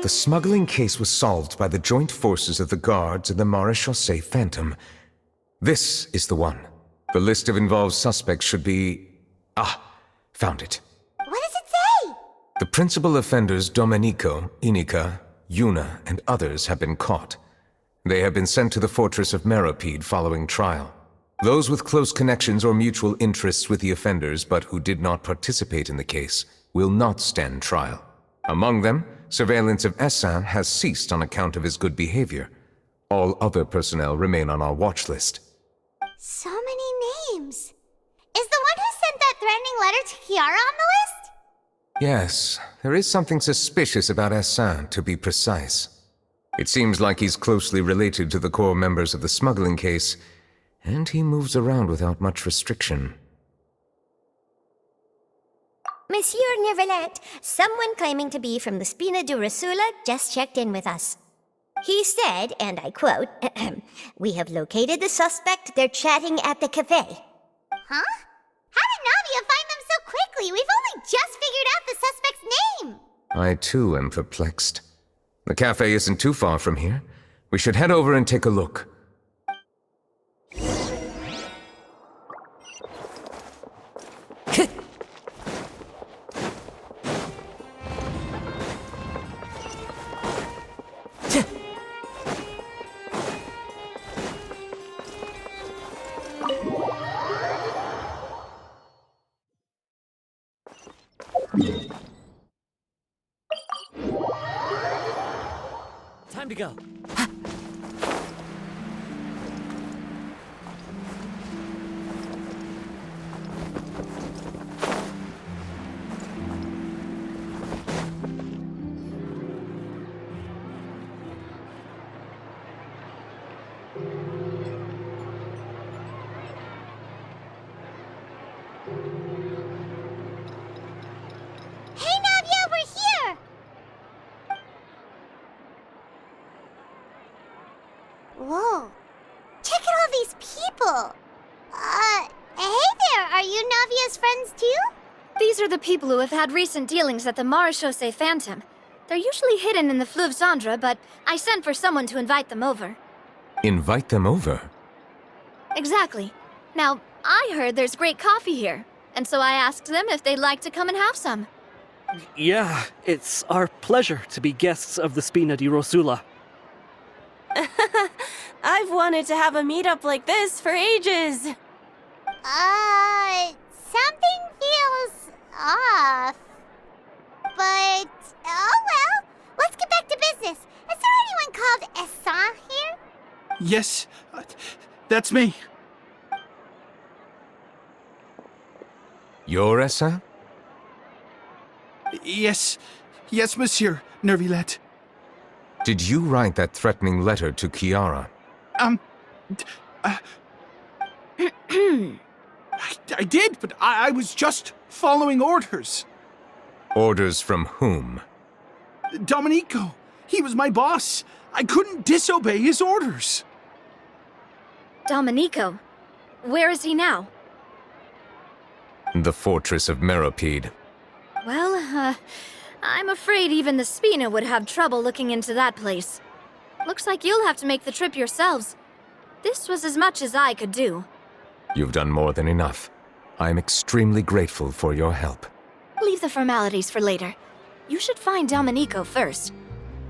The smuggling case was solved by the joint forces of the guards and the Maréchaussée Phantom. This is the one. The list of involved suspects should be... found it. What does it say? The principal offenders Domenico, Inica, Yuna, and others have been caught. They have been sent to the fortress of Meropide following trial. Those with close connections or mutual interests with the offenders but who did not participate in the case will not stand trial. Among them, surveillance of Essin has ceased on account of his good behavior. All other personnel remain on our watch list. So many names. Is the one who sent that threatening letter to Kiara on the list? Yes, there is something suspicious about Essin, to be precise. It seems like he's closely related to the core members of the smuggling case, and he moves around without much restriction. Monsieur Neuvillete, someone claiming to be from the Spina di Rosula just checked in with us. He said, and I quote, "We have located the suspect. They're chatting at the cafe." Huh? How did Navia find them so quickly? We've only just figured out the suspect's name. I too am perplexed. The cafe isn't too far from here. We should head over and take a look. Time to go. Hey, Navia, we're here! Whoa. Check out all these people. Hey there, are you Navia's friends too? These are the people who have had recent dealings at the Maréchaussée Phantom. They're usually hidden in the Fleuve Cendre, but I sent for someone to invite them over. Invite them over? Exactly. Now, I heard there's great coffee here, and so I asked them if they'd like to come and have some. Yeah, it's our pleasure to be guests of the Spina di Rosula. I've wanted to have a meetup like this for ages. Something feels off. But, oh well, let's get back to business. Is there anyone called Essin here? Yes, that's me. You're Essin? Yes, Monsieur Neuvillete. Did you write that threatening letter to Kiara? I did, but I was just following orders. Orders from whom? Domenico, he was my boss. I couldn't disobey his orders. Domenico? Where is he now? The fortress of Meropide. Well, I'm afraid even the Spina would have trouble looking into that place. Looks like you'll have to make the trip yourselves. This was as much as I could do. You've done more than enough. I am extremely grateful for your help. Leave the formalities for later. You should find Domenico first.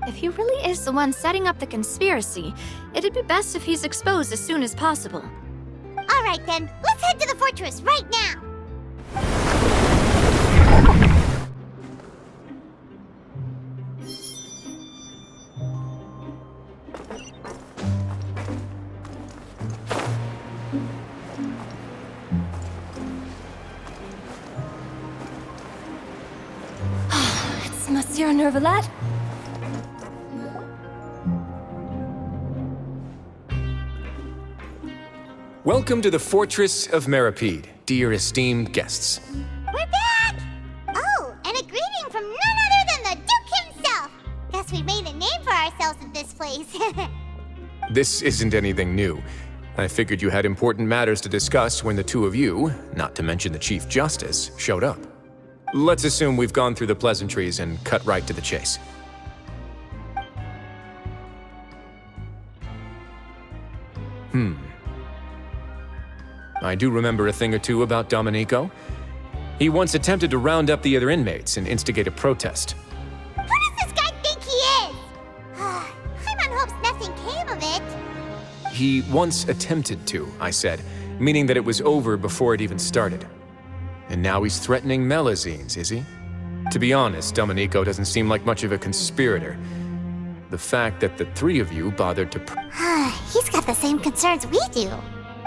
If he really is the one setting up the conspiracy, it'd be best if he's exposed as soon as possible. All right then, let's head to the fortress right now. It's Monsieur Neuvillete. Welcome to the Fortress of Meropide, dear esteemed guests. We're back! Oh, and a greeting from none other than the Duke himself! Guess we made a name for ourselves in this place. This isn't anything new. I figured you had important matters to discuss when the two of you, not to mention the Chief Justice, showed up. Let's assume we've gone through the pleasantries and cut right to the chase. I do remember a thing or two about Domenico. He once attempted to round up the other inmates and instigate a protest. Who does this guy think he is? Paimon hopes nothing came of it. He once attempted to, I said, meaning that it was over before it even started. And now he's threatening Melazines, is he? To be honest, Domenico doesn't seem like much of a conspirator. The fact that the three of you bothered to... He's got the same concerns we do.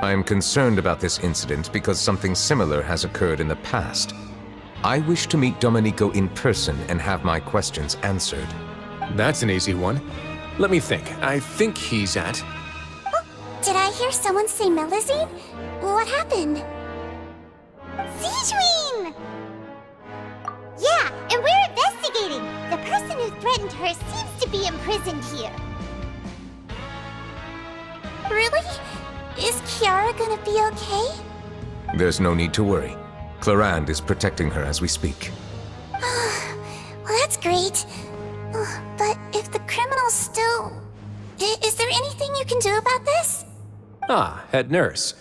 I am concerned about this incident because something similar has occurred in the past. I wish to meet Domenico in person and have my questions answered. That's an easy one. Let me think. I think he's at... Did I hear someone say Melazine? What happened? Sigewinne! Yeah, and we're investigating. The person who threatened her seems to be imprisoned here. Really? Is Kiara gonna be okay? There's no need to worry. Clarande is protecting her as we speak. Well, that's great. But if the criminal's still... Is there anything you can do about this? Ah, head nurse.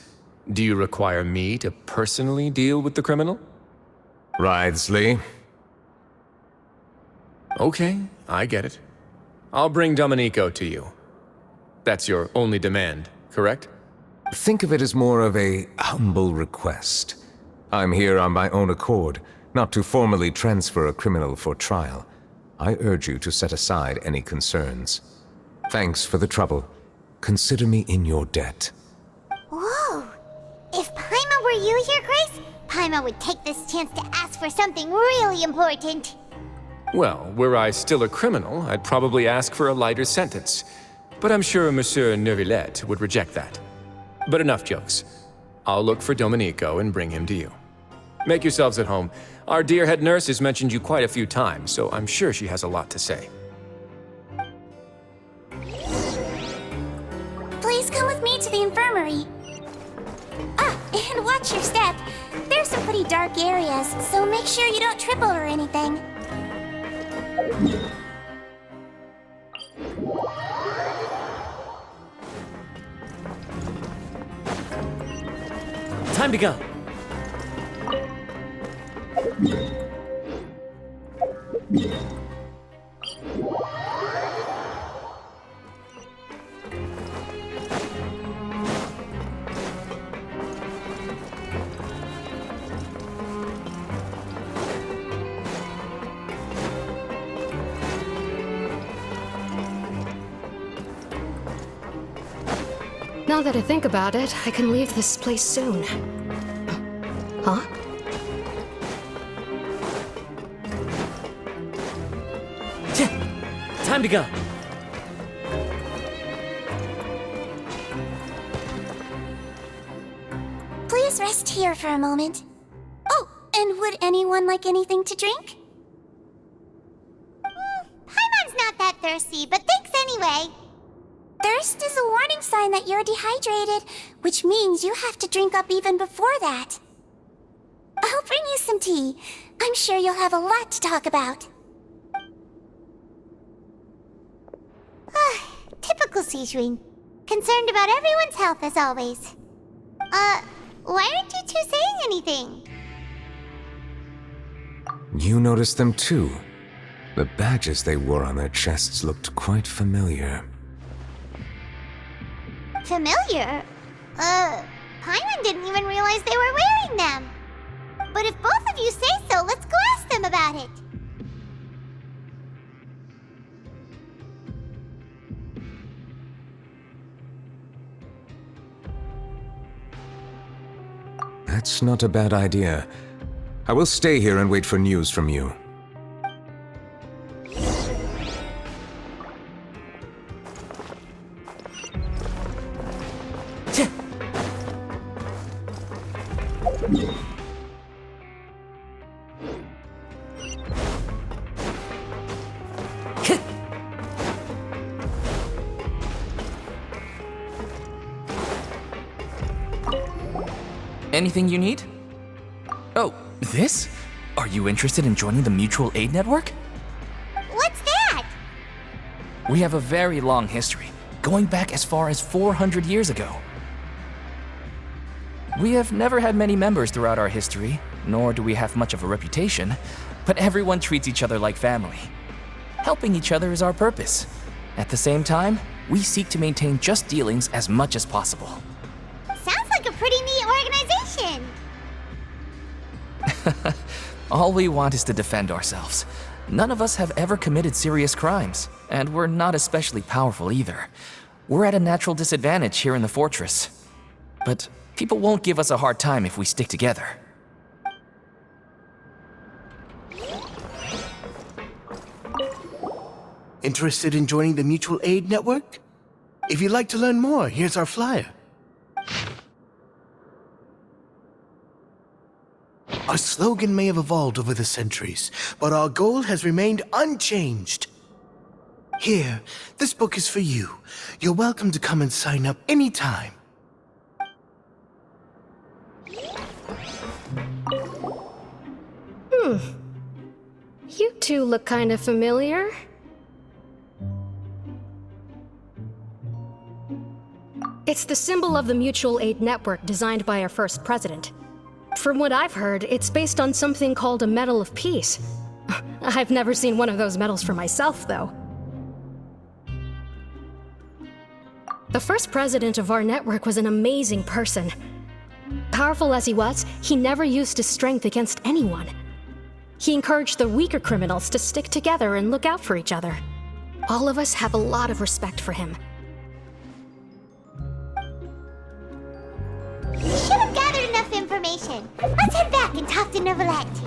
Do you require me to personally deal with the criminal? Wriothesley. Okay, I get it. I'll bring Domenico to you. That's your only demand, correct? Think of it as more of a humble request. I'm here on my own accord, not to formally transfer a criminal for trial. I urge you to set aside any concerns. Thanks for the trouble. Consider me in your debt. Whoa! If Paimon were you here, Grace, Paimon would take this chance to ask for something really important. Well, were I still a criminal, I'd probably ask for a lighter sentence. But I'm sure Monsieur Neuvillete would reject that. But enough jokes. I'll look for Domenico and bring him to you. Make yourselves at home. Our dear head nurse has mentioned you quite a few times, so I'm sure she has a lot to say. Please come with me to the infirmary. Ah, and watch your step. There's some pretty dark areas, so make sure you don't trip over anything. Time to go. Now that I think about it, I can leave this place soon. Huh? Time to go. Please rest here for a moment. Oh, and would anyone like anything to drink? Paimon's not that thirsty, but thanks anyway. Thirst is a warning sign that you're dehydrated, which means you have to drink up even before that. I'll bring you some tea. I'm sure you'll have a lot to talk about. Typical Sigewinne. Concerned about everyone's health as always. Why aren't you two saying anything? You noticed them too. The badges they wore on their chests looked quite familiar. Familiar? Paimon didn't even realize they were wearing them. But if both of you say so, let's go ask them about it. That's not a bad idea. I will stay here and wait for news from you. Anything you need? Oh, this? Are you interested in joining the Mutual Aid Network? What's that? We have a very long history, going back as far as 400 years ago. We have never had many members throughout our history, nor do we have much of a reputation, but everyone treats each other like family. Helping each other is our purpose. At the same time, we seek to maintain just dealings as much as possible. Sounds like a pretty neat organization. All we want is to defend ourselves. None of us have ever committed serious crimes, and we're not especially powerful either. We're at a natural disadvantage here in the fortress. But people won't give us a hard time if we stick together. Interested in joining the Mutual Aid Network? If you'd like to learn more, here's our flyer. Our slogan may have evolved over the centuries, but our goal has remained unchanged. Here, this book is for you. You're welcome to come and sign up anytime. You two look kind of familiar. It's the symbol of the Mutual Aid Network designed by our first president. From what I've heard, it's based on something called a Medal of Peace. I've never seen one of those medals for myself, though. The first president of our network was an amazing person. Powerful as he was, he never used his strength against anyone. He encouraged the weaker criminals to stick together and look out for each other. All of us have a lot of respect for him. We should have gathered enough information. Let's head back and talk to Neuvillete.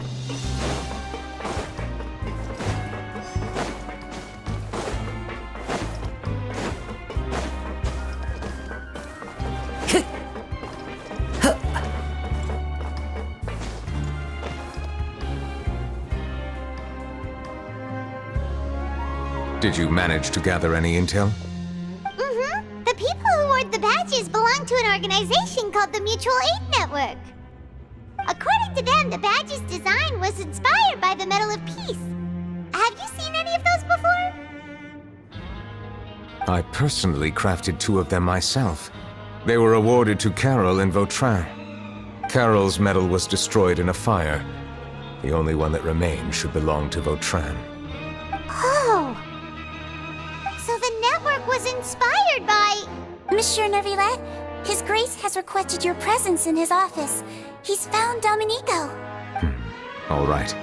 Did you manage to gather any intel? Mm-hmm. The people who wore the badges belong to an organization called the Mutual Aid Network. According to them, the badge's design was inspired by the Medal of Peace. Have you seen any of those before? I personally crafted 2 of them myself. They were awarded to Carol and Vautrin. Carol's medal was destroyed in a fire. The only one that remained should belong to Vautrin. Oh! So the network was inspired by... Monsieur Neuvillete, His Grace has requested your presence in his office. He's found Domenico. All right.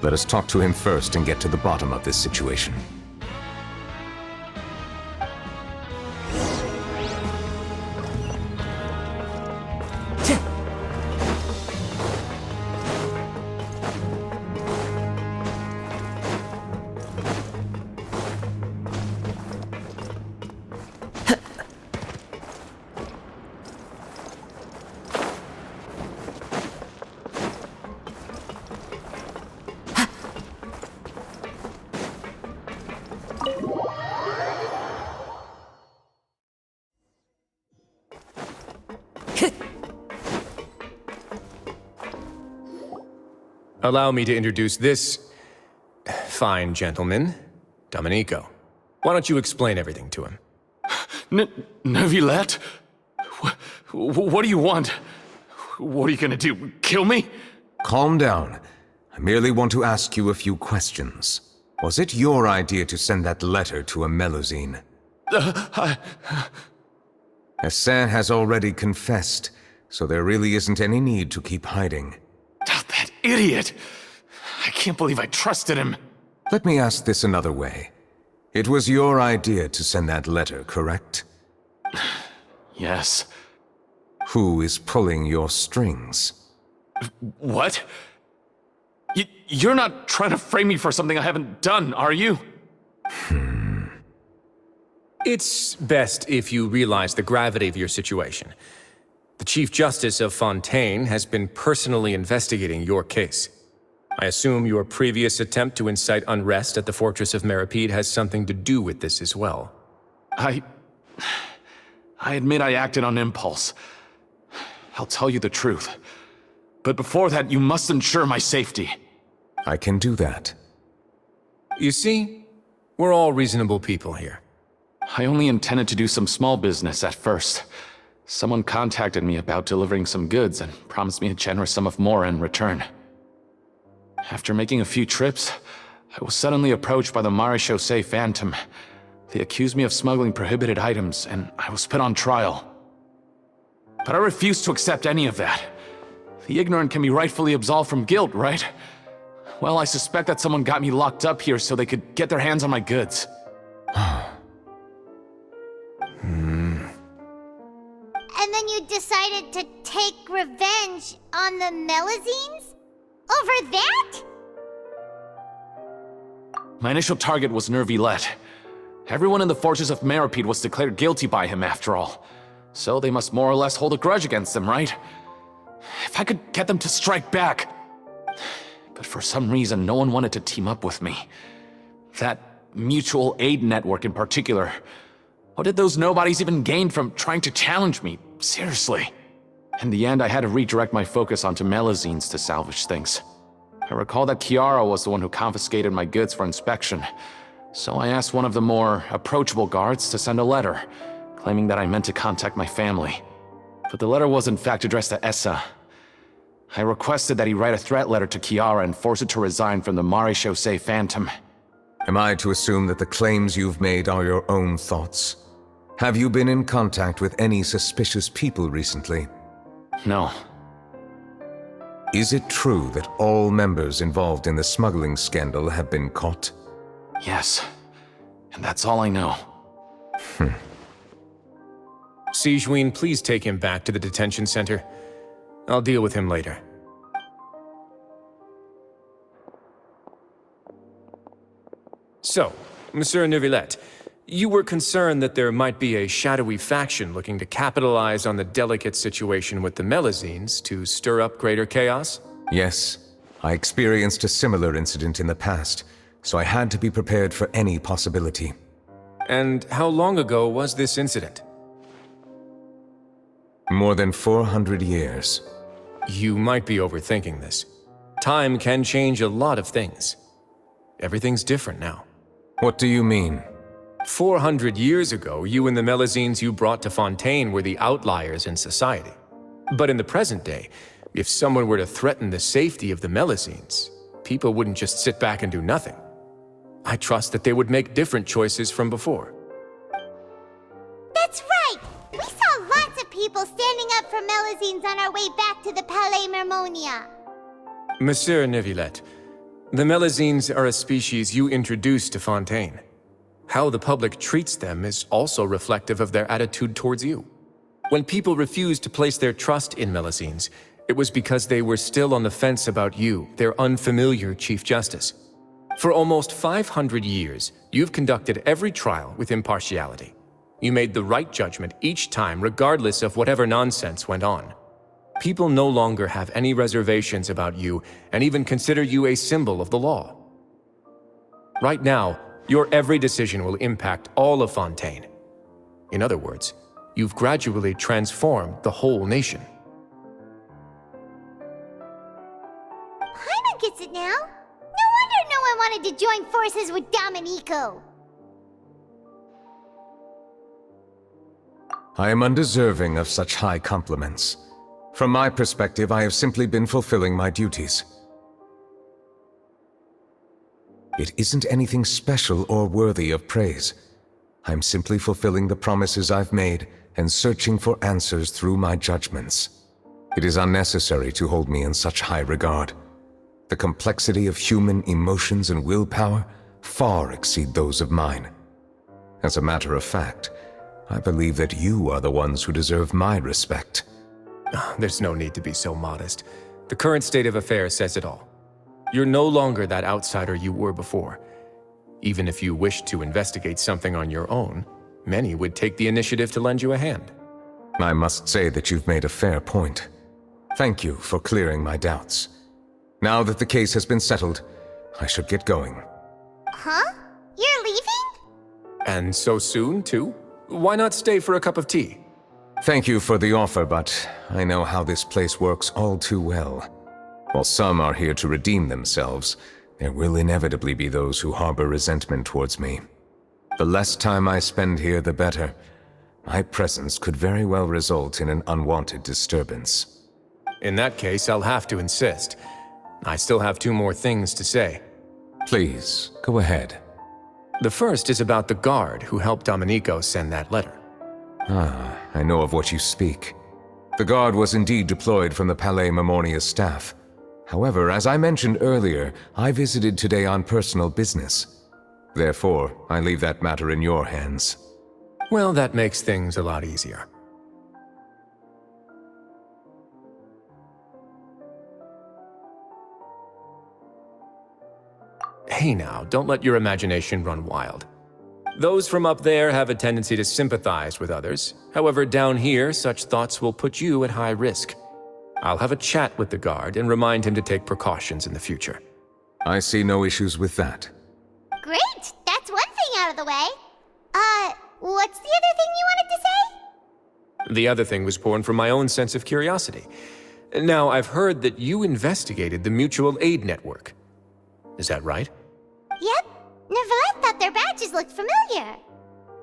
Let us talk to him first and get to the bottom of this situation. Allow me to introduce this fine gentleman, Domenico. Why don't you explain everything to him? Neuvillete? What do you want? What are you gonna do? Kill me? Calm down. I merely want to ask you a few questions. Was it your idea to send that letter to a Melusine? Hassan has already confessed, so there really isn't any need to keep hiding. That idiot! I can't believe I trusted him. Let me ask this another way. It was your idea to send that letter, correct? Yes. Who is pulling your strings? What? You're not trying to frame me for something I haven't done, are you? It's best if you realize the gravity of your situation. The Chief Justice of Fontaine has been personally investigating your case. I assume your previous attempt to incite unrest at the Fortress of Meripede has something to do with this as well. I admit I acted on impulse. I'll tell you the truth. But before that, you must ensure my safety. I can do that. You see, we're all reasonable people here. I only intended to do some small business at first. Someone contacted me about delivering some goods and promised me a generous sum of more in return. After making a few trips, I was suddenly approached by the Marechaussee Phantom. They accused me of smuggling prohibited items, and I was put on trial. But I refused to accept any of that. The ignorant can be rightfully absolved from guilt, right? Well, I suspect that someone got me locked up here so they could get their hands on my goods. And then you decided to take revenge on the Melazines? Over that? My initial target was Neuvillete. Everyone in the fortress of Meropide was declared guilty by him, after all. So they must more or less hold a grudge against him, right? If I could get them to strike back. But for some reason, no one wanted to team up with me. That mutual aid network in particular. What did those nobodies even gain from trying to challenge me? Seriously. In the end, I had to redirect my focus onto Melazines to salvage things. I recall that Chiara was the one who confiscated my goods for inspection, so I asked one of the more approachable guards to send a letter, claiming that I meant to contact my family. But the letter was in fact addressed to Essa. I requested that he write a threat letter to Chiara and force it to resign from the Marechaussee Phantom. Am I to assume that the claims you've made are your own thoughts? Have you been in contact with any suspicious people recently? No. Is it true that all members involved in the smuggling scandal have been caught? Yes. And that's all I know. Sigewinne, please take him back to the detention center. I'll deal with him later. So, Monsieur Neuvillete, you were concerned that there might be a shadowy faction looking to capitalize on the delicate situation with the Melazines to stir up greater chaos? Yes. I experienced a similar incident in the past, so I had to be prepared for any possibility. And how long ago was this incident? More than 400 years. You might be overthinking this. Time can change a lot of things. Everything's different now. What do you mean? 400 years ago, you and the Melazines you brought to Fontaine were the outliers in society. But in the present day, if someone were to threaten the safety of the Melazines, people wouldn't just sit back and do nothing. I trust that they would make different choices from before. That's right! We saw lots of people standing up for Melazines on our way back to the Palais Mermonia. Monsieur Neuvillete, the Melazines are a species you introduced to Fontaine. How the public treats them is also reflective of their attitude towards you. When people refused to place their trust in Melazines, it was because they were still on the fence about you, their unfamiliar Chief Justice. For almost 500 years, you've conducted every trial with impartiality. You made the right judgment each time, regardless of whatever nonsense went on. People no longer have any reservations about you and even consider you a symbol of the law. Right now, your every decision will impact all of Fontaine. In other words, you've gradually transformed the whole nation. Paimon gets it now. No wonder no one wanted to join forces with Domenico. I am undeserving of such high compliments. From my perspective, I have simply been fulfilling my duties. It isn't anything special or worthy of praise. I'm simply fulfilling the promises I've made and searching for answers through my judgments. It is unnecessary to hold me in such high regard. The complexity of human emotions and willpower far exceed those of mine. As a matter of fact, I believe that you are the ones who deserve my respect. There's no need to be so modest. The current state of affairs says it all. You're no longer that outsider you were before. Even if you wished to investigate something on your own, many would take the initiative to lend you a hand. I must say that you've made a fair point. Thank you for clearing my doubts. Now that the case has been settled, I should get going. Huh? You're leaving? And so soon, too? Why not stay for a cup of tea? Thank you for the offer, but I know how this place works all too well. While some are here to redeem themselves, there will inevitably be those who harbor resentment towards me. The less time I spend here, the better. My presence could very well result in an unwanted disturbance. In that case, I'll have to insist. I still have 2 more things to say. Please, go ahead. The first is about the guard who helped Domenico send that letter. Ah, I know of what you speak. The guard was indeed deployed from the Palais Memornia's staff. However, as I mentioned earlier, I visited today on personal business. Therefore, I leave that matter in your hands. Well, that makes things a lot easier. Hey now, don't let your imagination run wild. Those from up there have a tendency to sympathize with others. However, down here, such thoughts will put you at high risk. I'll have a chat with the guard and remind him to take precautions in the future. I see no issues with that. Great! That's one thing out of the way. What's the other thing you wanted to say? The other thing was born from my own sense of curiosity. Now, I've heard that you investigated the mutual aid network. Is that right? Yep. Neuvillete thought their badges looked familiar.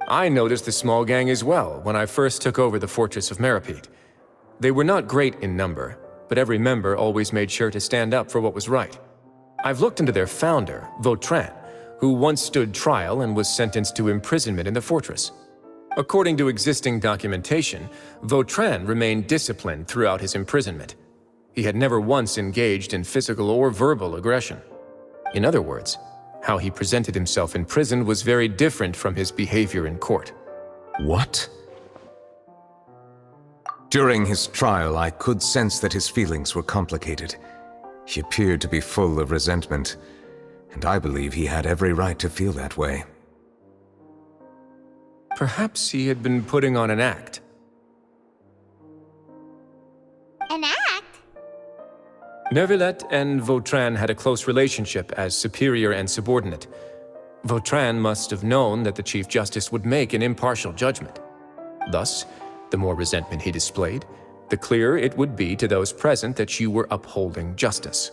I noticed the small gang as well when I first took over the Fortress of Meropide. They were not great in number, but every member always made sure to stand up for what was right. I've looked into their founder, Vautrin, who once stood trial and was sentenced to imprisonment in the fortress. According to existing documentation, Vautrin remained disciplined throughout his imprisonment. He had never once engaged in physical or verbal aggression. In other words, how he presented himself in prison was very different from his behavior in court. What? During his trial, I could sense that his feelings were complicated. He appeared to be full of resentment, and I believe he had every right to feel that way. Perhaps he had been putting on an act. An act? Neuvillete and Vautrin had a close relationship as superior and subordinate. Vautrin must have known that the Chief Justice would make an impartial judgment. Thus, the more resentment he displayed, the clearer it would be to those present that you were upholding justice.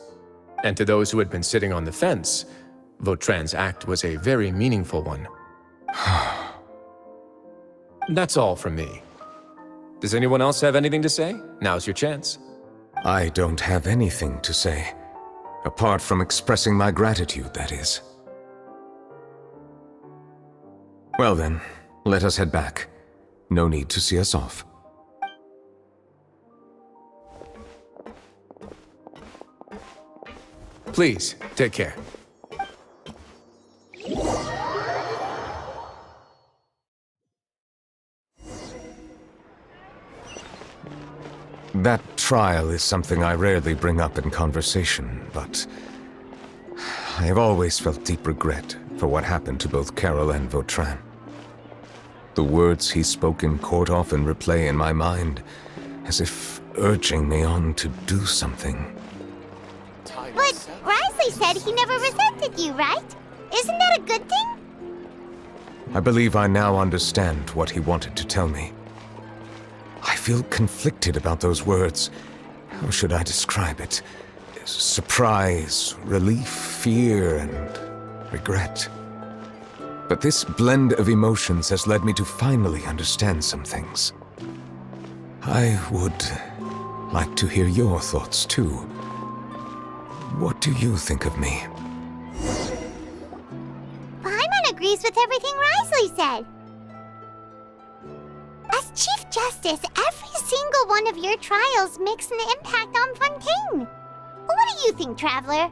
And to those who had been sitting on the fence, Vautrin's act was a very meaningful one. That's all from me. Does anyone else have anything to say? Now's your chance. I don't have anything to say. Apart from expressing my gratitude, that is. Well then, let us head back. No need to see us off. Please, take care. That trial is something I rarely bring up in conversation, but I have always felt deep regret for what happened to both Carol and Vautrin. The words he spoke in court often replay in my mind, as if urging me on to do something. But Risley said he never resented you, right? Isn't that a good thing? I believe I now understand what he wanted to tell me. I feel conflicted about those words. How should I describe it? Surprise, relief, fear, and regret. But this blend of emotions has led me to finally understand some things. I would like to hear your thoughts, too. What do you think of me? Paimon agrees with everything Risley said. As Chief Justice, every single one of your trials makes an impact on Fontaine. What do you think, Traveler?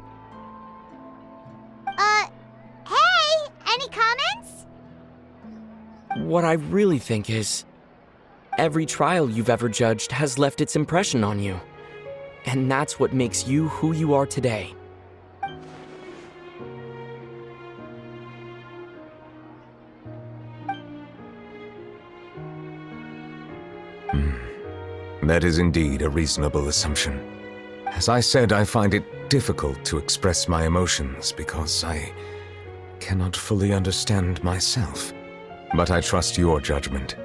Hey, any comments? What I really think is, every trial you've ever judged has left its impression on you. And that's what makes you who you are today. That is indeed a reasonable assumption. As I said, I find it difficult to express my emotions because I cannot fully understand myself. But I trust your judgment.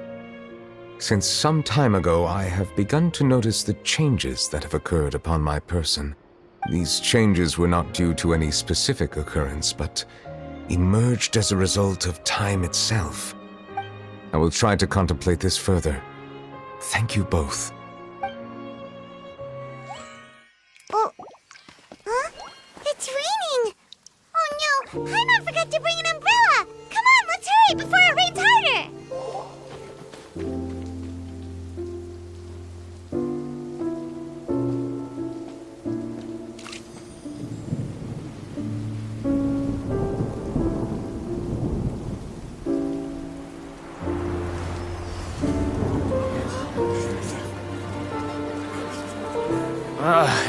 Since some time ago, I have begun to notice the changes that have occurred upon my person. These changes were not due to any specific occurrence, but emerged as a result of time itself. I will try to contemplate this further. Thank you both. Oh, huh? It's raining! Oh no, Paimon forgot to bring an umbrella! Come on, let's hurry before it rains harder!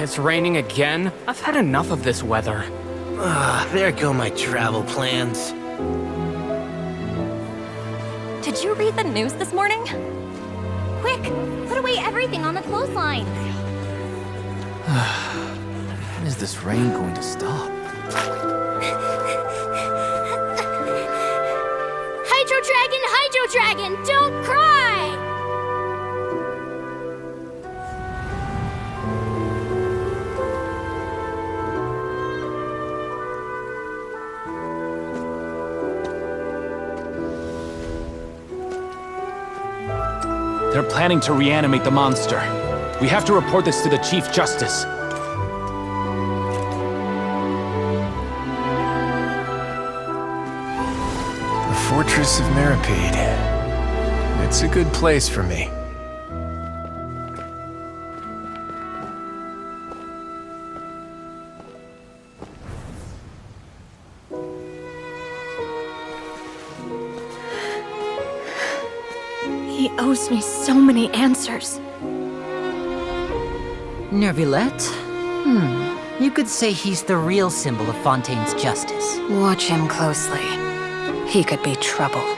It's raining again? I've had enough of this weather. There go my travel plans. Did you read the news this morning? Quick, put away everything on the clothesline. When is this rain going to stop? Hydro Dragon, don't cry! They're planning to reanimate the monster. We have to report this to the Chief Justice. The Fortress of Meropide. It's a good place for me. He owes me so many answers. Neuvillete? You could say he's the real symbol of Fontaine's justice. Watch him closely. He could be trouble.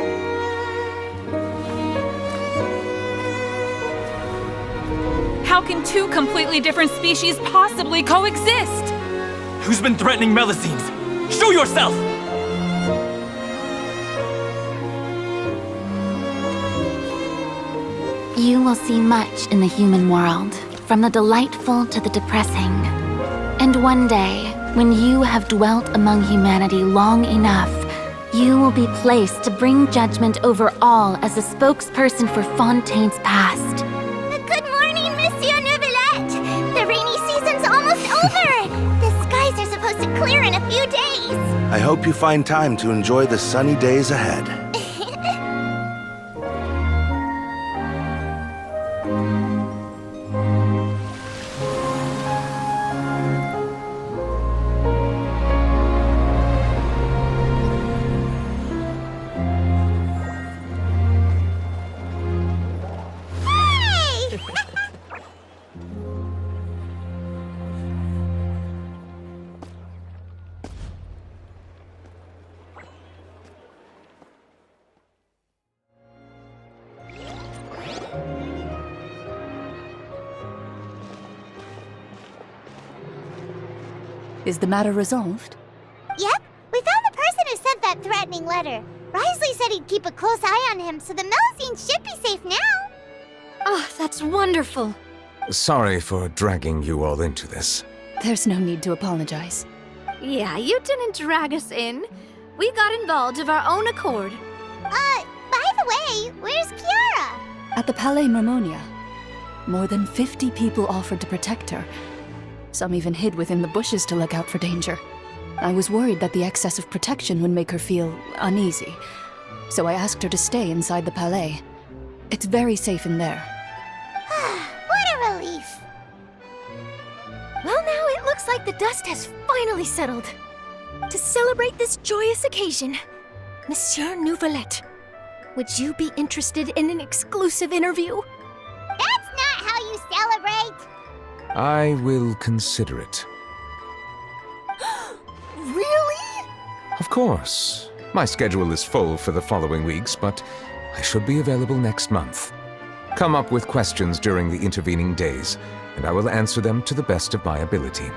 How can two completely different species possibly coexist? Who's been threatening Melusines? Show yourself! You will see much in the human world, from the delightful to the depressing. And one day, when you have dwelt among humanity long enough, you will be placed to bring judgment over all as a spokesperson for Fontaine's past. Good morning, Monsieur Neuvillete! The rainy season's almost over! The skies are supposed to clear in a few days! I hope you find time to enjoy the sunny days ahead. Is the matter resolved? Yep, we found the person who sent that threatening letter. Risley said he'd keep a close eye on him, so the Melusines should be safe now. Oh, that's wonderful. Sorry for dragging you all into this. There's no need to apologize. Yeah, you didn't drag us in. We got involved of our own accord. By the way, where's Kiara? At the Palais Mermonia, more than 50 people offered to protect her. Some even hid within the bushes to look out for danger. I was worried that the excess of protection would make her feel uneasy, so I asked her to stay inside the Palais. It's very safe in there. What a relief. Well, now it looks like the dust has finally settled. To celebrate this joyous occasion, Monsieur Neuvillete, would you be interested in an exclusive interview? That's not how you celebrate! I will consider it. Really? Of course. My schedule is full for the following weeks, but I should be available next month. Come up with questions during the intervening days, and I will answer them to the best of my ability.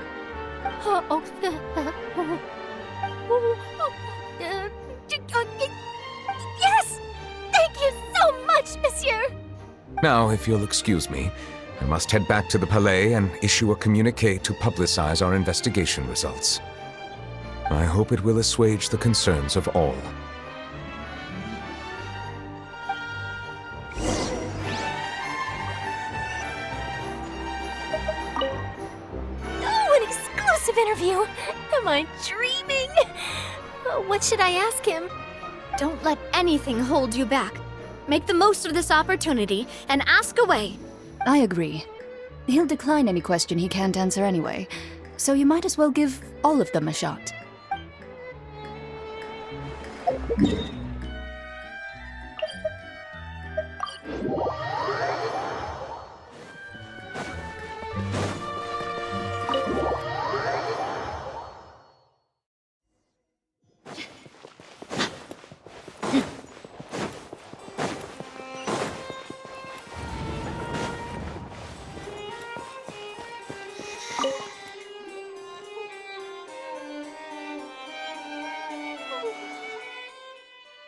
Yes! Thank you so much, Monsieur! Now, if you'll excuse me, I must head back to the Palais and issue a communique to publicize our investigation results. I hope it will assuage the concerns of all. Am I dreaming? What should I ask him? Don't let anything hold you back. Make the most of this opportunity and ask away. I agree. He'll decline any question he can't answer anyway, so you might as well give all of them a shot.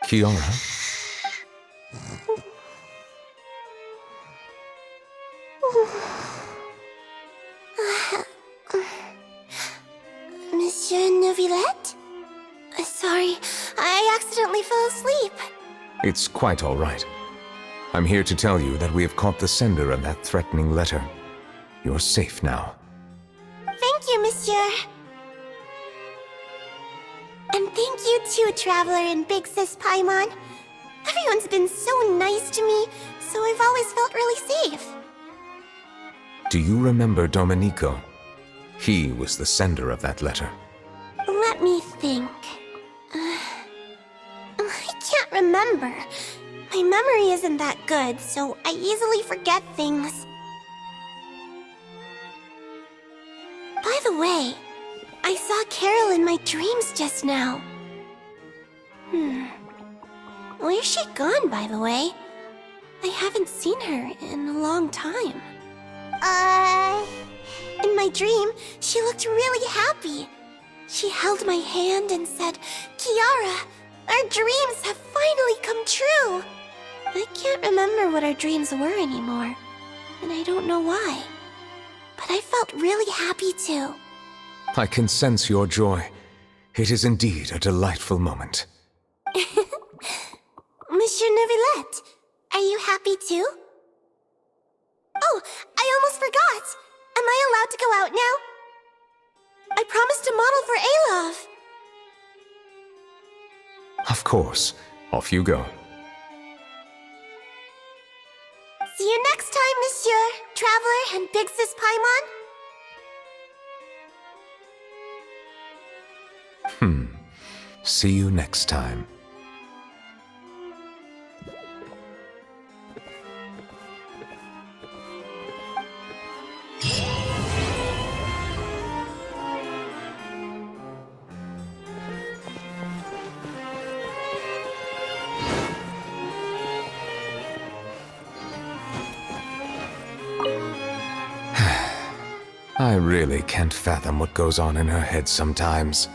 Kiara? Monsieur Neuvillete? Sorry, I accidentally fell asleep. It's quite all right. I'm here to tell you that we have caught the sender of that threatening letter. You're safe now. Thank you, monsieur. And thank you too, Traveler and Big Sis Paimon. Everyone's been so nice to me, so I've always felt really safe. Do you remember Domenico? He was the sender of that letter. Let me think. I can't remember. My memory isn't that good, so I easily forget things. By the way, I saw Carol in my dreams just now. Where's she gone, by the way? I haven't seen her in a long time. In my dream, she looked really happy. She held my hand and said, "Kiara, our dreams have finally come true." I can't remember what our dreams were anymore, and I don't know why. But I felt really happy too. I can sense your joy. It is indeed a delightful moment. Monsieur Neuvillete, are you happy too? Oh, I almost forgot! Am I allowed to go out now? I promised to model for Alov. Of course. Off you go. See you next time, Monsieur, Traveler, and Big Sis Paimon. See you next time. I really can't fathom what goes on in her head sometimes.